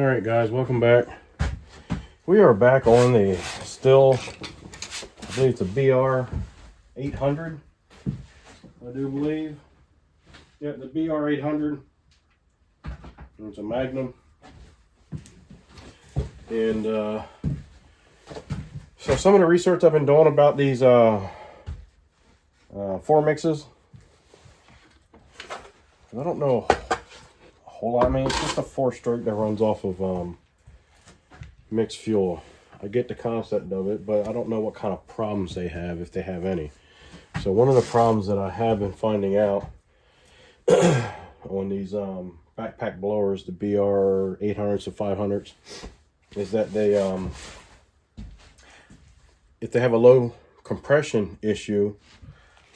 All right, guys, welcome back. We are back on the stihl, I believe it's a BR 800. I do believe. Yeah, the BR 800. It's a Magnum. And so some of the research I've been doing about these four mixes, I don't know a whole lot. I mean, it's just a 4-stroke that runs off of mixed fuel. I get the concept of it, but I don't know what kind of problems they have, if they have any. So one of the problems that I have been finding out on these backpack blowers, the BR 800s to 500s, is that they if they have a low compression issue,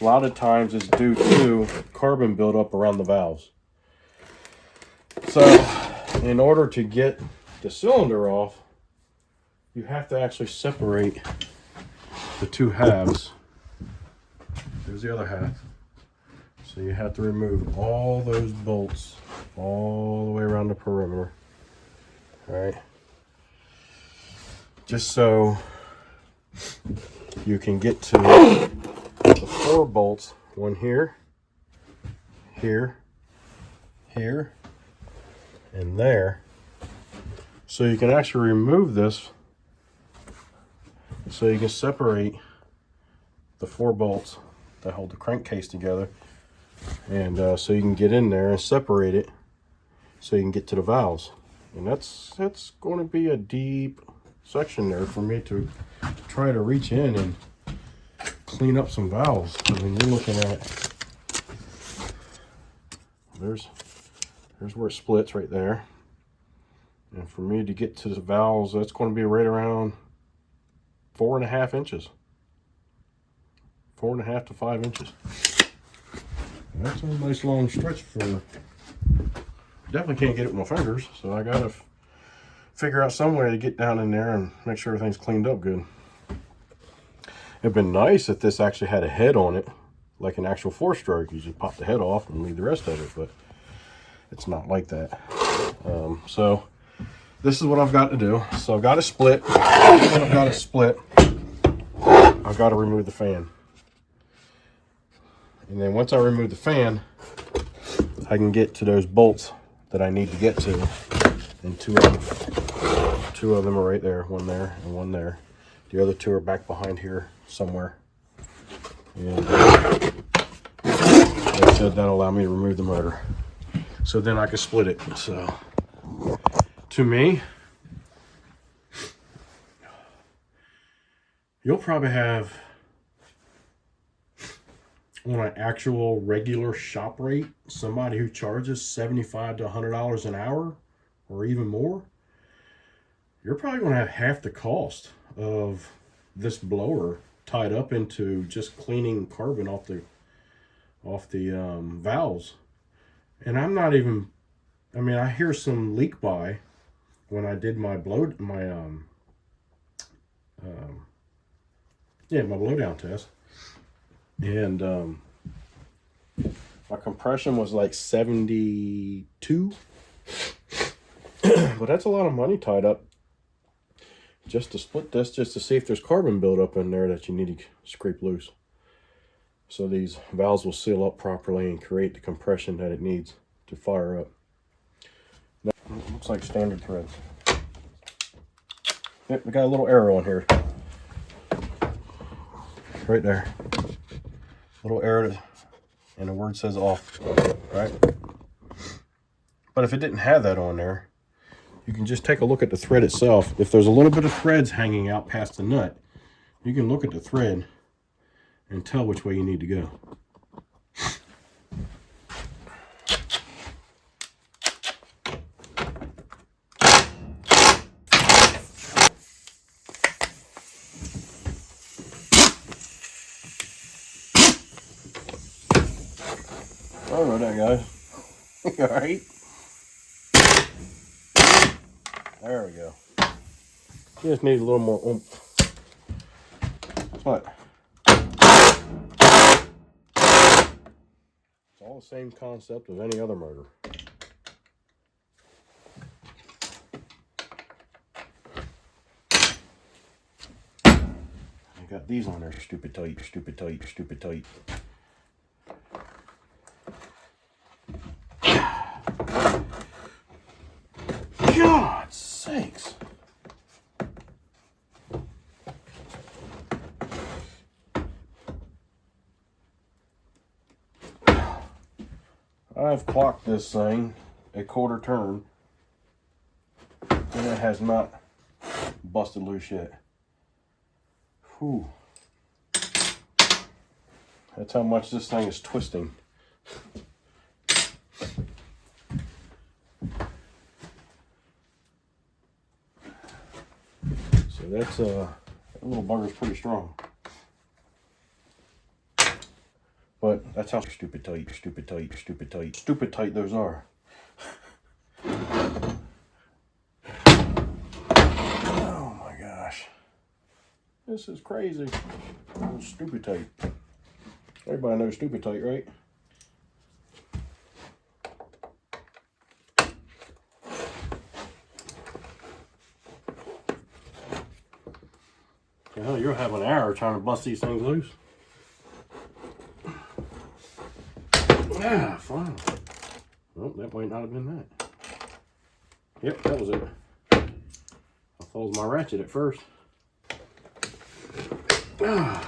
a lot of times it's due to carbon buildup around the valves. So in order to get the cylinder off, you have to actually separate the two halves. There's the other half. So you have to remove all those bolts all the way around the perimeter. All right. Just so you can get to the 4 bolts, one here, here, here, and there. So you can actually remove this, so you can separate the 4 bolts that hold the crankcase together, and so you can get in there and separate it so you can get to the valves. And that's going to be a deep section there for me to try to reach in and clean up some valves. I mean, you're looking at, there's where it splits right there. And for me to get to the valves, that's going to be right around 4.5 inches. 4.5 to 5 inches. That's a nice long stretch for, definitely can't get it with my fingers, so I gotta figure out some way to get down in there and make sure everything's cleaned up good. It'd been nice if this actually had a head on it, like an actual 4-stroke. You just pop the head off and leave the rest of it, but it's not like that. So this is what I've got to do. So I've got to split. I've got to split. I've got to remove the fan. And then once I remove the fan, I can get to those bolts that I need to get to. And two of them are right there, one there and one there. The other 2 are back behind here somewhere. And like I said, that'll allow me to remove the motor. So then I can split it. So to me, you'll probably have, on an actual regular shop rate, somebody who charges $75 to $100 an hour or even more, you're probably going to have half the cost of this blower tied up into just cleaning carbon off the valves. And I'm not even, I mean, I hear some leak by when I did my blowdown test, and my compression was like 72. But that's a lot of money tied up just to split this, just to see if there's carbon buildup in there that you need to scrape loose, so these valves will seal up properly and create the compression that it needs to fire up. Now, it looks like standard threads. Yep, we got a little arrow on here, right there, little arrow, and the word says off, right? But if it didn't have that on there, you can just take a look at the thread itself. If there's a little bit of threads hanging out past the nut, you can look at the thread and tell which way you need to go. Sorry about that, guys. All right. There we go. You just need a little more oomph. But it's all the same concept as any other motor. I got these on there, stupid tight, stupid tight, stupid tight. God sakes. I've clocked this thing a quarter turn and it has not busted loose yet. Whew. That's how much this thing is twisting. So that's that little bugger's pretty strong. But that's how stupid tight, stupid tight, stupid tight, stupid tight those are. Oh my gosh. This is crazy. Stupid tight. Everybody knows stupid tight, right? Hell, you'll have an hour trying to bust these things loose. Ah, fine. Well, that might not have been that. Yep, that was it. I thought it was my ratchet at first. Ah.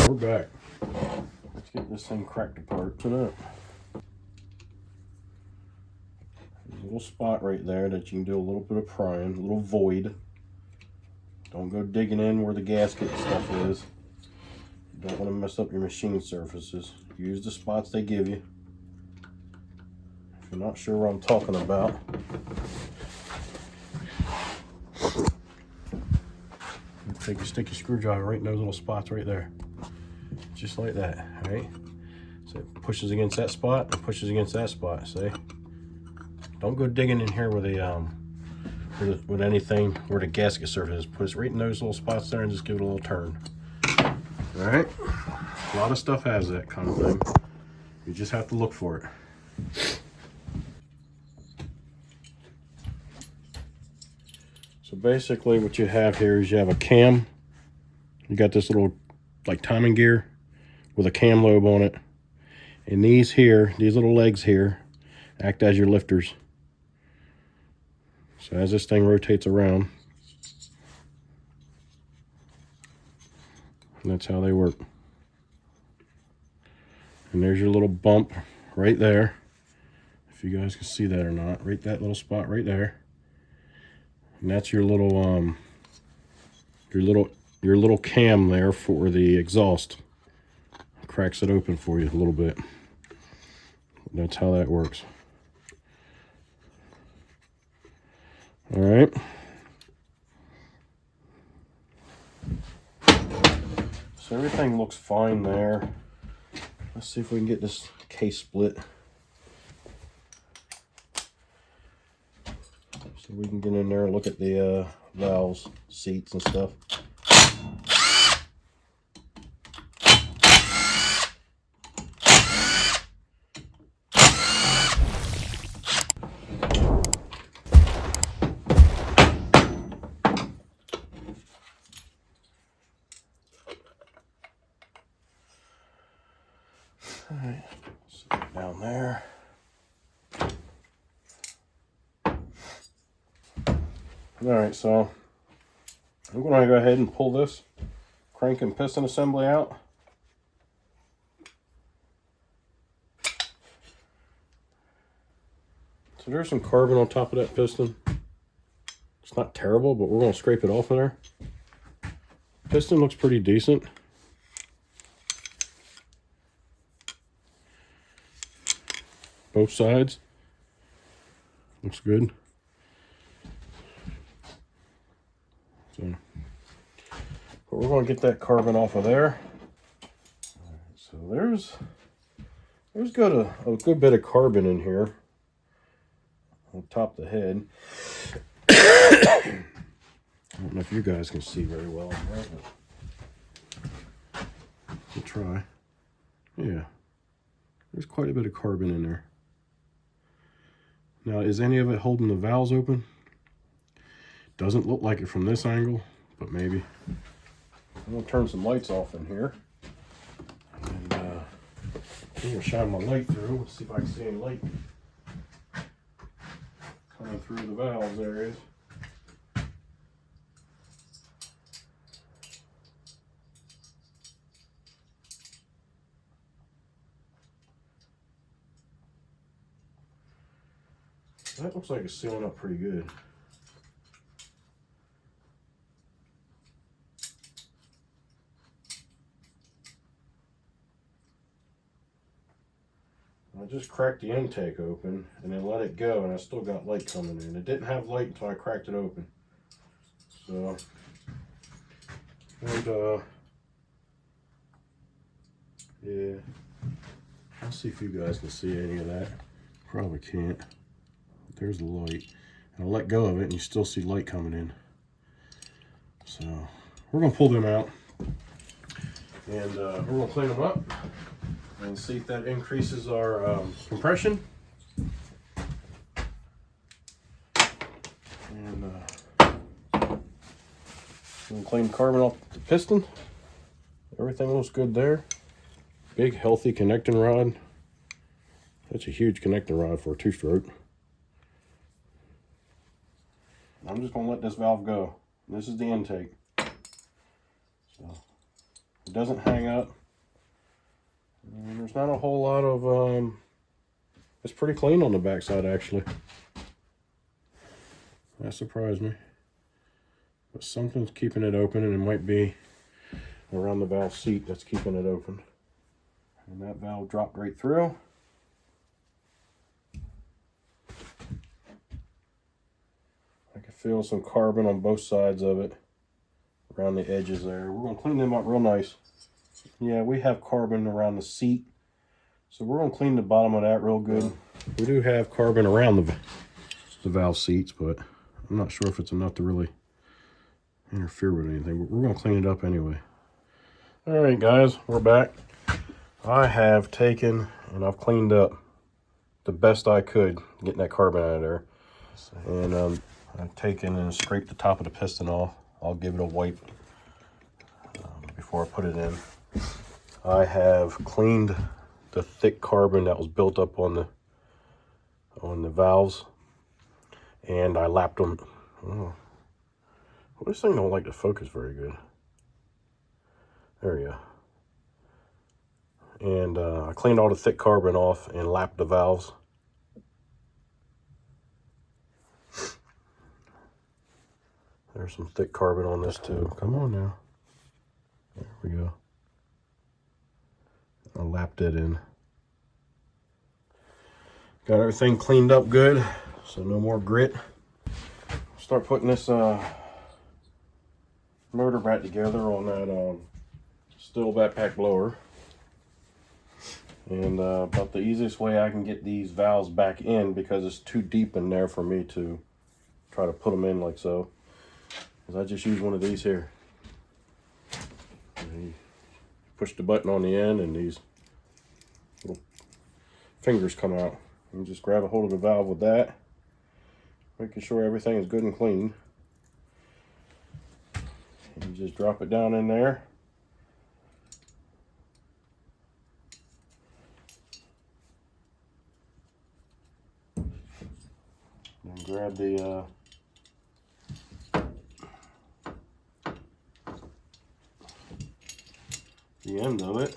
We're back. Let's get this thing cracked apart. Turn it up. There's a little spot right there that you can do a little bit of prying, a little void. Don't go digging in where the gasket stuff is. You don't want to mess up your machine surfaces. Use the spots they give you. If you're not sure what I'm talking about, take a sticky screwdriver right in those little spots right there. Just like that, right? So it pushes against that spot and pushes against that spot, see? Don't go digging in here with with anything where the gasket surface is. Put it right in those little spots there and just give it a little turn. All right? A lot of stuff has that kind of thing. You just have to look for it. So basically what you have here is you have a cam. You got this little like timing gear with a cam lobe on it. And these here, these little legs here, act as your lifters. So as this thing rotates around, and that's how they work. And there's your little bump right there. If you guys can see that or not, right that little spot right there. And that's your little your little cam there for the exhaust. Cracks it open for you a little bit. That's how that works. All right. So everything looks fine there. Let's see if we can get this case split. So we can get in there and look at the valves, seats and stuff. All right, set it down there. All right, so I'm going to go ahead and pull this crank and piston assembly out. So there's some carbon on top of that piston. It's not terrible, but we're going to scrape it off of there. Piston looks pretty decent. Both sides. Looks good. So, but we're going to get that carbon off of there. All right, so there's got a good bit of carbon in here on top of the head. I don't know if you guys can see very well. We'll try. Yeah, there's quite a bit of carbon in there. Now, is any of it holding the valves open? Doesn't look like it from this angle, but maybe. I'm gonna turn some lights off in here. And I'm gonna shine my light through and see if I can see any light coming through the valves areas. That looks like it's sealing up pretty good. I just cracked the intake open and then let it go, and I still got light coming in. It didn't have light until I cracked it open. So, and yeah, I'll see if you guys can see any of that. Probably can't. There's the light. And I'll let go of it and you still see light coming in. So we're gonna pull them out and we're gonna clean them up and see if that increases our compression. And I'm gonna clean the carbon off the piston. Everything looks good there. Big healthy connecting rod. That's a huge connecting rod for a 2-stroke. I'm just gonna let this valve go. This is the intake. So it doesn't hang up. And there's not a whole lot of it's pretty clean on the backside actually. That surprised me. But something's keeping it open, and it might be around the valve seat that's keeping it open. And that valve dropped right through. I can feel some carbon on both sides of it, around the edges there. We're going to clean them up real nice. Yeah, we have carbon around the seat, so we're going to clean the bottom of that real good. We do have carbon around the valve seats, but I'm not sure if it's enough to really interfere with anything, but we're going to clean it up anyway. All right, guys, we're back. I have taken and I've cleaned up the best I could getting that carbon out of there. And I've taken and scraped the top of the piston off. I'll give it a wipe before I put it in. I have cleaned the thick carbon that was built up on the valves, and I lapped them. Oh, well, this thing don't like to focus very good. There we go. And I cleaned all the thick carbon off and lapped the valves. There's some thick carbon on this too. Come on now. There we go. I lapped it in. Got everything cleaned up good, so no more grit. Start putting this motor back together on that stihl backpack blower. And about the easiest way I can get these valves back in, because it's too deep in there for me to try to put them in like so, is I just use one of these here. And you push the button on the end and these little fingers come out. You just grab a hold of the valve with that, making sure everything is good and clean. And you just drop it down in there. And grab the end of it,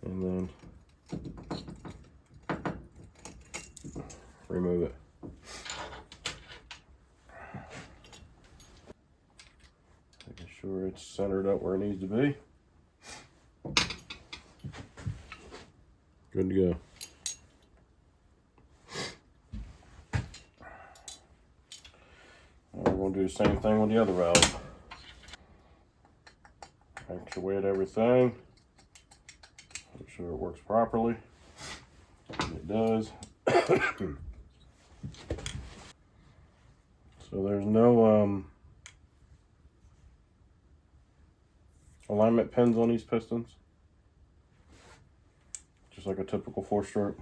and then remove it. Making sure it's centered up where it needs to be. Good to go. And we're going to do the same thing with the other valve. Actuate everything. Make sure it works properly. And it does. So there's no alignment pins on these pistons. Just just like a typical 4-stroke.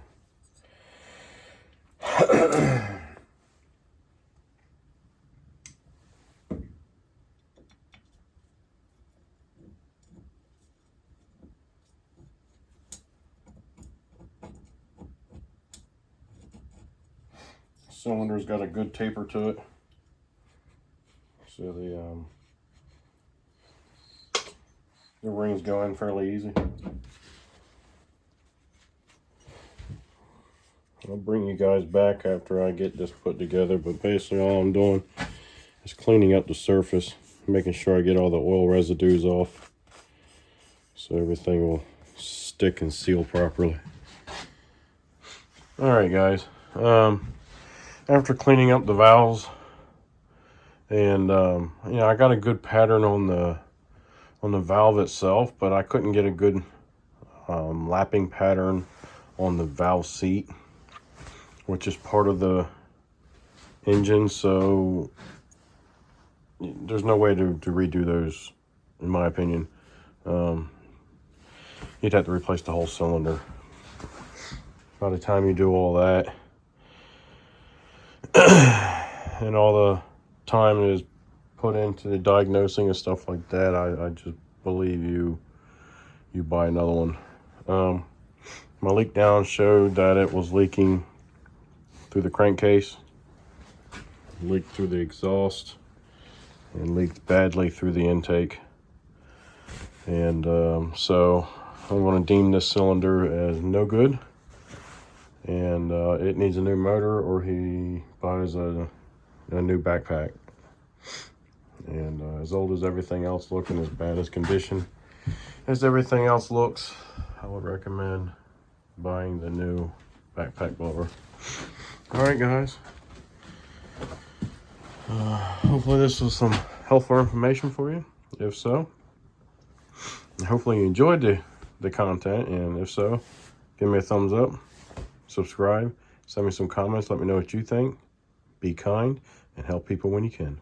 Cylinder's got a good taper to it, so the rings go in fairly easy. I'll bring you guys back after I get this put together, but basically all I'm doing is cleaning up the surface, making sure I get all the oil residues off so everything will stick and seal properly. Alright guys, after cleaning up the valves, and you know, I got a good pattern on the valve itself, but I couldn't get a good lapping pattern on the valve seat, which is part of the engine, so there's no way to redo those, in my opinion. You'd have to replace the whole cylinder. By the time you do all that, and all the time is put into the diagnosing and stuff like that, I just believe you buy another one. My leak down showed that it was leaking through the crankcase, leaked through the exhaust, and leaked badly through the intake. And so I'm going to deem this cylinder as no good, and it needs a new motor, or he buys a new backpack. And as old as everything else looking, as bad as condition as everything else looks, I would recommend buying the new backpack blower. Alright guys, hopefully this was some helpful information for you. If so, hopefully you enjoyed the content, and if so, give me a thumbs up, subscribe, send me some comments, let me know what you think. Be kind and help people when you can.